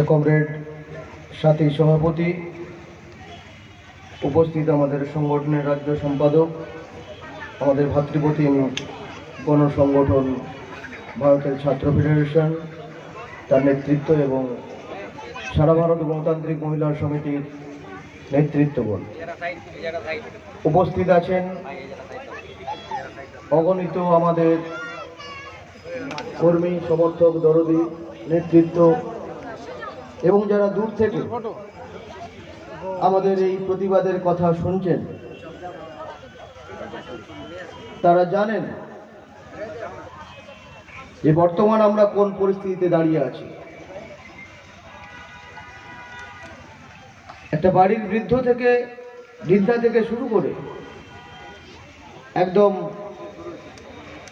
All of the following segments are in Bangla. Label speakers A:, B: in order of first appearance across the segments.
A: কমরেড সাথী সভাপতি, উপস্থিত আমাদের সংগঠনের রাজ্য সম্পাদক, আমাদের ভাতৃপ্রতিম গণসংগঠন ভারতের ছাত্র ফেডারেশন তার নেতৃত্ব এবং সারা ভারত গণতান্ত্রিক মহিলা সমিতির নেতৃত্বগণ, উপস্থিত আছেন অগণিত আমাদের কর্মী, সমর্থক, দরদি, নেতৃত্ব এবং যারা দূর থেকে আমাদের এই প্রতিবাদের কথা শুনছেন। তারা জানেন যে বর্তমান আমরা কোন পরিস্থিতিতে দাঁড়িয়ে আছি। একটা বাড়ির বৃদ্ধা থেকে শুরু করে একদম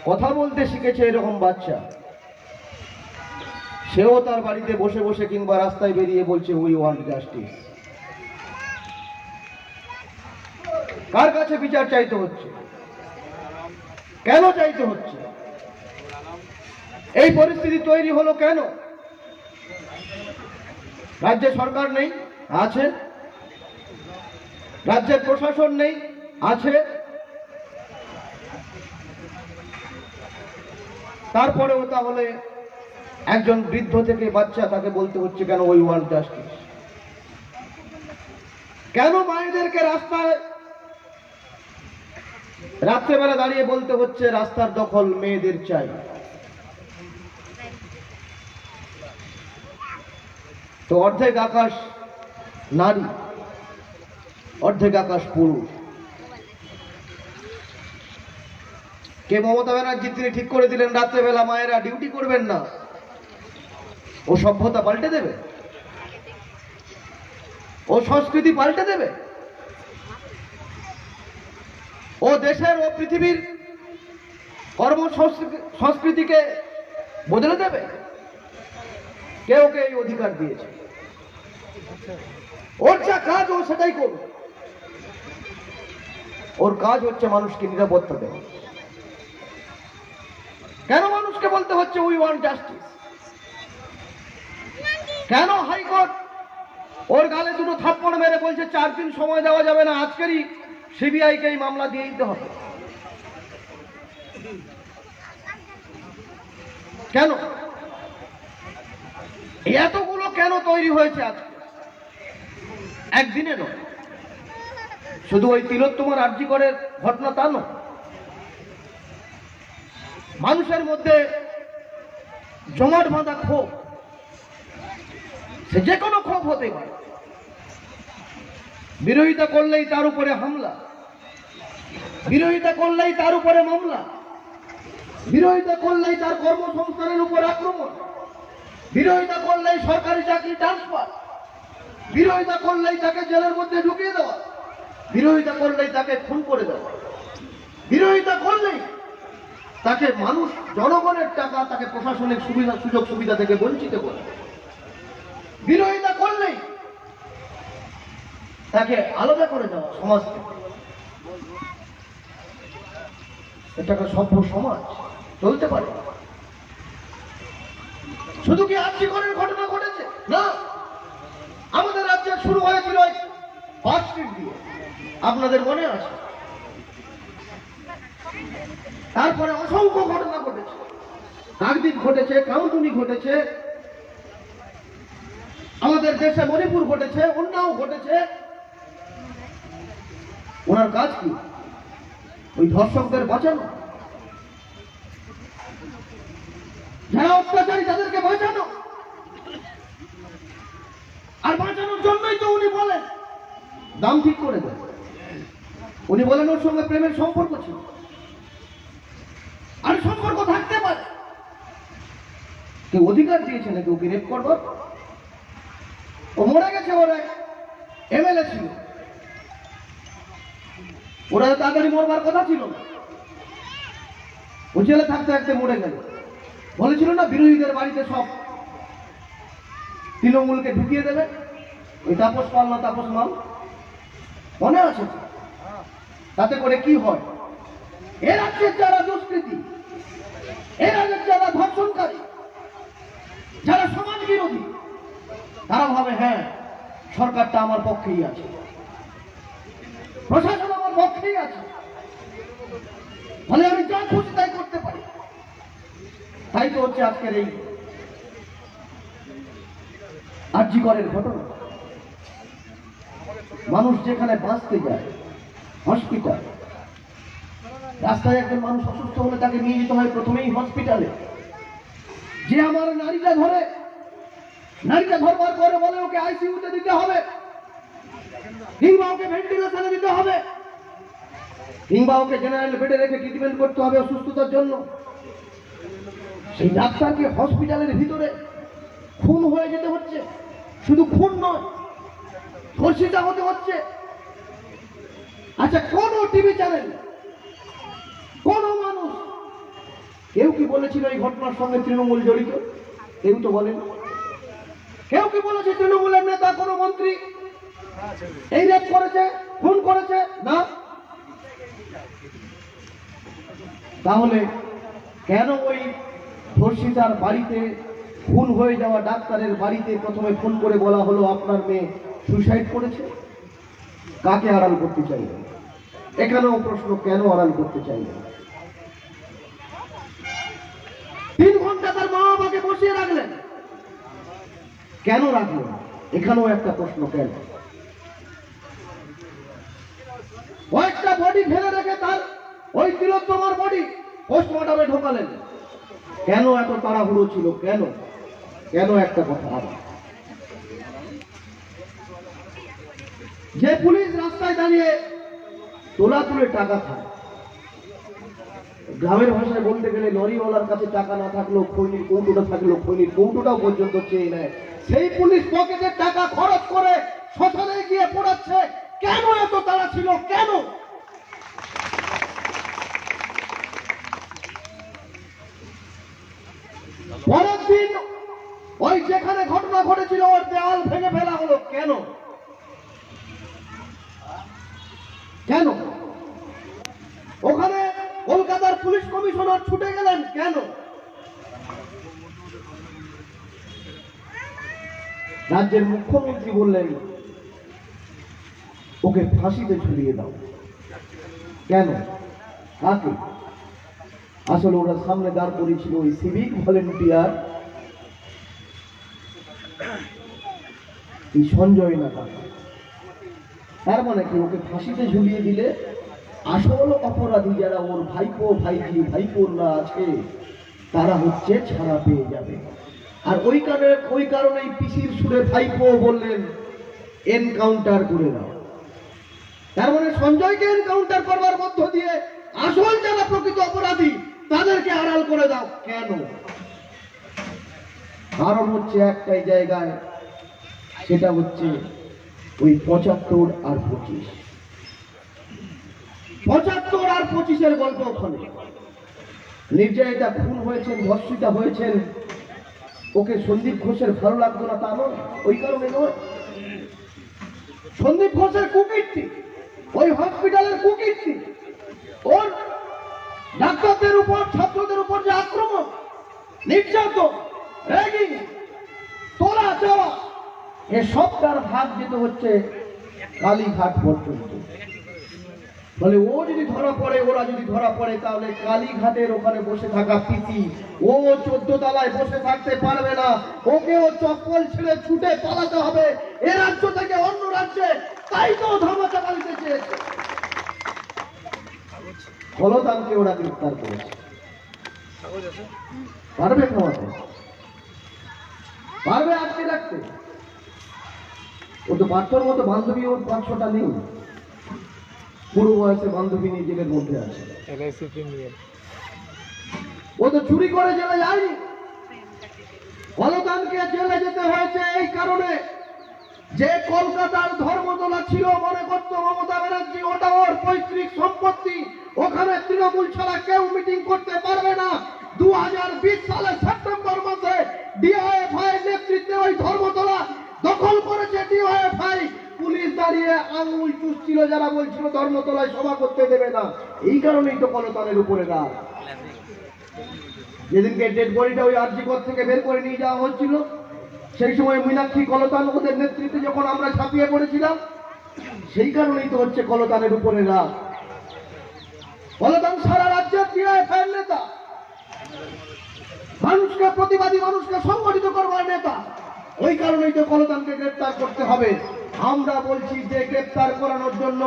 A: কথা বলতে শিখেছে এরকম বাচ্চা, সেও তার বাড়িতে বসে বসে কিংবা রাস্তায় বেরিয়ে বলছে উই ওয়ান্ট জাস্টিস। কার কাছে বিচার চাইতে হচ্ছে? কেন চাইতে হচ্ছে? এই পরিস্থিতি তৈরি হলো কেন? রাজ্যে সরকার নেই, আছে। রাজ্যের প্রশাসন নেই, আছে। তারপরেও তাহলে একজন বৃদ্ধ থেকে বাচ্চা, তাকে বলতে হচ্ছে কেন উই ওয়ান্ট জাস্টিস? কেন মায়েদেরকে রাস্তায় রাত্রেবেলা দাঁড়িয়ে বলতে হচ্ছে রাস্তার দখল মেয়েদের চাই? তো অর্ধেক আকাশ নারী, অর্ধেক আকাশ পুরুষ। কে? মমতা ব্যানার্জি। তিনি ঠিক করে দিলেন রাত্রেবেলা মায়েরা ডিউটি করবেন না। ও সভ্যতা পাল্টে দেবে? ও সংস্কৃতি পাল্টে দেবে? ও দেশের ও পৃথিবীর কর্ম সংস্কৃতিকে বদলে দেবে? কে ওকে এই অধিকার দিয়েছে? ওর যা কাজ ও সেটাই করবে। ওর কাজ হচ্ছে মানুষকে নিরাপত্তা দেওয়া। কেন মানুষকে বলতে হচ্ছে উই ওয়ান্ট জাস্টিস? কেন হাইকোর্ট ওর গালে দুটো থাপ্পড় মেরে বলছে 4 দিন সময় দেওয়া যাবে না, আজকেরই সিবিআইকে এই মামলা দিয়ে দিতে হবে? কেন? এতগুলো কেন তৈরি হয়েছে আজকে? একদিনে নয়। শুধু ওই তিলোত্তমার আরজি করের ঘটনা তা নয়। মানুষের মধ্যে জমাট বাঁধা ক্ষোভ, সে যে কোনো ক্ষোভ হতে পারে। বিরোধিতা করলেই তার উপরে হামলা, বিরোধিতা করলেই তার উপরে মামলা, বিরোধিতা করলেই তার কর্মসংস্থানের উপর আক্রমণ, বিরোধিতা করলেই সরকারি চাকরি ট্রান্সফার, বিরোধিতা করলেই তাকে জেলের মধ্যে ঢুকিয়ে দেওয়া, বিরোধিতা করলেই তাকে খুন করে দেওয়া, বিরোধিতা করলেই তাকে মানুষ, জনগণের টাকা, তাকে প্রশাসনিক সুযোগ সুবিধা থেকে বঞ্চিত করে, বিরোধিতা করলেই তাকে আলাদা করে দেওয়া সমাজ থেকে। এটা একটা সভ্য সমাজ চলতে পারে? শুধু কি আরজি করের ঘটনা ঘটেছে? না, আমাদের রাজ্যে শুরু হয়েছিল পার্ক স্ট্রিট দিয়ে, আপনাদের মনে আছে। তারপরে অসংখ্য ঘটনা ঘটেছে, কাকদ্বীপ ঘটেছে, কামদুনি ঘটেছে, আমাদের দেশে মণিপুর ঘটেছে, উন্নাও ঘটেছে। ওনার কাজ কি? ওই ধর্ষকদের বাঁচানো, যারা অত্যাচারী তাদেরকে বাঁচানো। আর বাঁচানোর জন্যই তো উনি বলেন দাম ঠিক করে দেন। উনি বলেন ওর সঙ্গে প্রেমের সম্পর্ক ছিল। আর সম্পর্ক থাকতে পারে, কেউ অধিকার দিয়েছে নাকি ওকে রেপ করবার? ও মরে গেছে, ওরা এমএলএ ছিল, ওরা তাড়াতাড়ি মরবার কথা ছিল না। ও জেলে থাকতে থাকতে মরে গেল। বলেছিল না বিরোধীদের বাড়িতে সব তৃণমূলকে ঢুকিয়ে দেবে, ওই তাপস পাল না তাপস মাল, মনে আছে? তাতে করে কি হয়? এ রাজ্যের যারা দুষ্কৃতী, এ রাজ্যের যারা ধর্ষণকারী, যারা সমাজ বিরোধী, তারা ভাবে হ্যাঁ সরকারটা আমার পক্ষেই আছে, প্রশাসন আমার পক্ষেই আছে, ফলে আমি যা খুশি তাই করতে পারি। তাই তো হচ্ছে আজকের এই আরজিকরের ঘটনা। মানুষ যেখানে বাঁচতে যায়, হসপিটাল, রাস্তায় একজন মানুষ অসুস্থ হলে তাকে নিয়ে যেতে হয় প্রথমেই হসপিটালে। যে আমার নারীটা ধরে, নারীটা ধরবার পরে বলে ওকে আইসিইউতে দিতে হবে, কিংবা ওকে ভেন্টিলেশনে দিতে হবে, কিংবা ওকে জেনারেল বেডে রেখে ট্রিটমেন্ট করতে হবে অসুস্থতার জন্য। সেই ডাক্তারকে হসপিটালের ভিতরে খুন হয়ে যেতে হচ্ছে। শুধু খুন নয়, ধর্ষিতা হতে হচ্ছে। আচ্ছা, কোন টিভি চ্যানেল, কোন মানুষ, কেউ কি বলেছিল এই ঘটনার সঙ্গে তৃণমূল জড়িত? কেউ তো বলেন। কেউ কি বলেছে তৃণমূলের নেতা কোন মন্ত্রী এই রেপ করেছে, খুন করেছে? না। তাহলে কেন ওই ধর্ষিতার বাড়িতে, খুন হয়ে যাওয়া ডাক্তারের বাড়িতে প্রথমে ফোন করে বলা হলো আপনার মেয়ে সুইসাইড করেছে? কাকে আড়াল করতে চাইলেন? এখানেও প্রশ্ন, কেন আড়াল করতে চাইলেন? 3 ঘন্টা তার মা বাবাকে বসিয়ে রাখলেন, কেন রাখলেন? এখানেও একটা প্রশ্ন, কেন? কয়েকটা বডি ফেলে রেখে তার ওই তিলোত্তমার বডি পোস্টমর্টমে ঢোকালেন, কেন এত তাড়াহুড়ো ছিল? কেন? কেন? একটা কথা, যে পুলিশ রাস্তায় দাঁড়িয়ে তোলা তুলে টাকা খায়, গ্রামের ভাষায় বলতে গেলে লরিওয়ালার কাছে টাকা না থাকলেও খৈনির কৌটোটা থাকলেও খৈনির কৌটোটাও পর্যন্ত চেয়ে নেয়, সেই পুলিশ পকেটের টাকা খরচ করে শ্মশানে গিয়ে পড়াচ্ছে, কেন এত তাড়া ছিল? কেন? পরের দিন ওই যেখানে ঘটনা ঘটেছিল ওর দেওয়াল ভেঙে ফেলা হলো, কেন? কেন? ওখানে কলকাতার পুলিশ কমিশনার ছুটে গেলেন, কেন? রাজ্যের মুখ্যমন্ত্রী বললেন ওকে ফাঁসিতে ঝুলিয়ে দাও, কেন? কাকে? আসলে ওরা সামনে দাঁড় করেছিল ওই সিভিক ভলেন্টিয়ার এই সঞ্জয় না। তার মানে কি, ওকে ফাঁসিতে ঝুলিয়ে দিলে আসল অপরাধী যারা ওর ভাইপো ভাইজি ভাইপোরা আছে তারা হচ্ছে ছাড়া পেয়ে যাবে। আর ওই কারণেই পিসির সুরে ভাইপো বললেন এনকাউন্টার করে দাও। তার মানে সঞ্জয়কে এনকাউন্টার করবার মধ্য দিয়ে আসল যারা প্রকৃত অপরাধী তাদেরকে আড়াল করে দাও, কেন? কারণ হচ্ছে একটাই জায়গায়, সেটা হচ্ছে ওই 75 আর 25। 75 আর 25-এর গল্প। ওখানে নির্যাতিতা খুন হয়েছেন, ধর্ষিতা হয়েছেন, ওকে সন্দীপ ঘোষের ভালো লাগতো না তা নয়, ওই কারণে নয়। সন্দীপ ঘোষের কুকীর্তি, ওই হসপিটালের কুকীর্তি, ওর ডাক্তারদের উপর, ছাত্রদের উপর যে আক্রমণ, নির্যাতন, র্যাগিং, তোলা চাওয়া, এসবটার ভাগ যেতে হচ্ছে কালীঘাট পর্যন্ত। বলে ও যদি ধরা পড়ে, ওরা যদি ধরা পড়ে, তাহলে কালীঘাটের ওখানে বসে থাকা পিসি ও 14 তলায় বসে থাকতে পারবে না, ওকে ও চপ্পল ছেড়ে ছুটে পালাতে হবে এ রাজ্য থেকে অন্য রাজ্যে। তাই তো ধামাচা পালিতে চেয়েছে। ফলতানকে ওরা গ্রেফতার করেছে। পারবে থামাতে? পারবে আটকে রাখতে? ও তো পাঁচশোর মতো বান্ধবী, ওর 500টা নেই। পুরো বয়সে বান্ধবী নিয়ে জেলের মধ্যে আছে। ও তো চুরি করে জেলে যায়নি। ফলতানকে জেলে যেতে হয়েছে এই কারণে যে কলকাতার ধর্মতলা ছিল, মনে করতো মমতা ব্যানার্জি ওটা ওর পৈতৃক সম্পত্তি, ওখানে তৃণমূল ছাড়া কেউ মিটিং করতে পারবে না। 2020 সালের সেপ্টেম্বর মাসে ডিওএফআই নেতৃত্বে ওই ধর্মতলা দখল করেছে ডিওএফআই। পুলিশ দাঁড়িয়ে আঙুল চুষছিল যারা বলছিল ধর্মতলায় সভা করতে দেবে না। এই কারণেই তো ফলতানের উপরে রাগ। যেদিনকে ডেড বডিটা ওই আরজিকর থেকে বের করে নিয়ে যাওয়া হচ্ছিল, সেই সময় মীনাক্ষী কলতান ওদের নেতৃত্বে যখন আমরা ঝাঁপিয়ে পড়েছিলাম, সেই কারণেই তো হচ্ছে কলতানের উপরে রাত। কলতান সারা রাজ্যের ডিআইএফআই নেতা, মানুষকে, প্রতিবাদী মানুষকে সংগঠিত করবার নেতা। ওই কারণেই তো কলতানকে গ্রেপ্তার করতে হবে। আমরা বলছি যে গ্রেপ্তার করানোর জন্য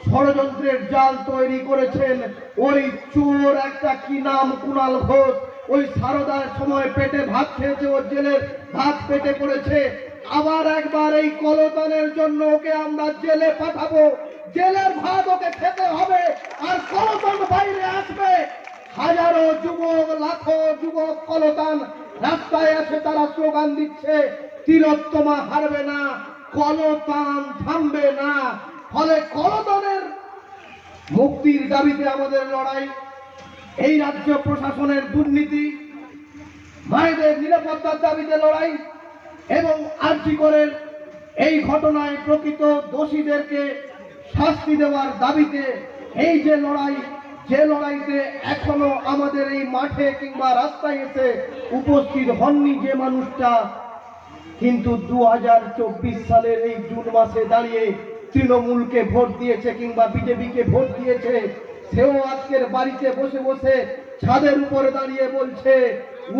A: ষড়যন্ত্রের জাল তৈরি করেছেন ওই চোর একটা, কি নাম, কুণাল ঘোষ। ওই সারদার সময় পেটে ভাত খেয়েছে, ওর জেলের ভাত পেটে পড়েছে। আবার একবার এই কলতানের জন্য ওকে আমরা জেলে পাঠাবো, জেলের ভাত ওকে খেতে হবে। আর কলতান বাইরে আসবে, হাজারো যুবক, লাখো যুবক কলতান রাস্তায় এসে তারা স্লোগান দিচ্ছে, তিলোত্তমা হারবে না, কলতান থামবে না। ফলে কলতানের মুক্তির দাবিতে আমাদের লড়াই, এই রাজ্য প্রশাসনের দুর্নীতি, মায়েদের নিরাপত্তার দাবিতে লড়াই এবং আরজি করের এই ঘটনায় প্রকৃত দোষীদেরকে শাস্তি দেওয়ার দাবিতে এই যে লড়াই, যে লড়াইতে এখনো আমাদের এই মাঠে কিংবা রাস্তায় এসে উপস্থিত হননি যে মানুষটা, কিন্তু 2024 সালের এই জুন মাসে দাঁড়িয়ে তৃণমূলকে ভোট দিয়েছে কিংবা বিজেপিকে ভোট দিয়েছে, সেও আজকের বাড়িতে বসে বসে ছাদের উপরে দাঁড়িয়ে বলছে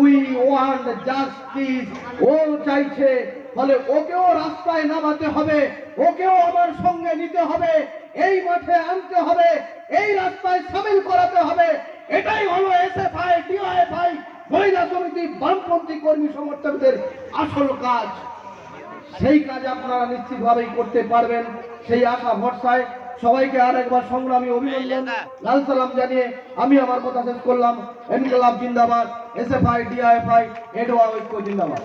A: উই ওয়ান্ট জাস্টিস। ও চাইছে, ফলে ওকেও রাস্তায় নামাতে হবে, ওকেও আমার সঙ্গে নিতে হবে, এই মাঠে আনতে হবে, এই রাস্তায় সামিল করাতে হবে। এটাই হলো এসএফআই, ডিওএফআই, মহিলা সমিতি, বামপন্থী কর্মী সমর্থকদের আসল কাজ। সেই কাজ আপনারা নিশ্চিতভাবেই করতে পারবেন, সেই আশা ভরসায় সবাইকে আর একবার সংগ্রামী অভিনন্দন, লাল সালাম জানিয়ে আমি আমার কথা শেষ করলাম। ইনকিলাব জিন্দাবাদ, এসএফআই, ডিআইএফআই, এডওয়া ঐক্য জিন্দাবাদ।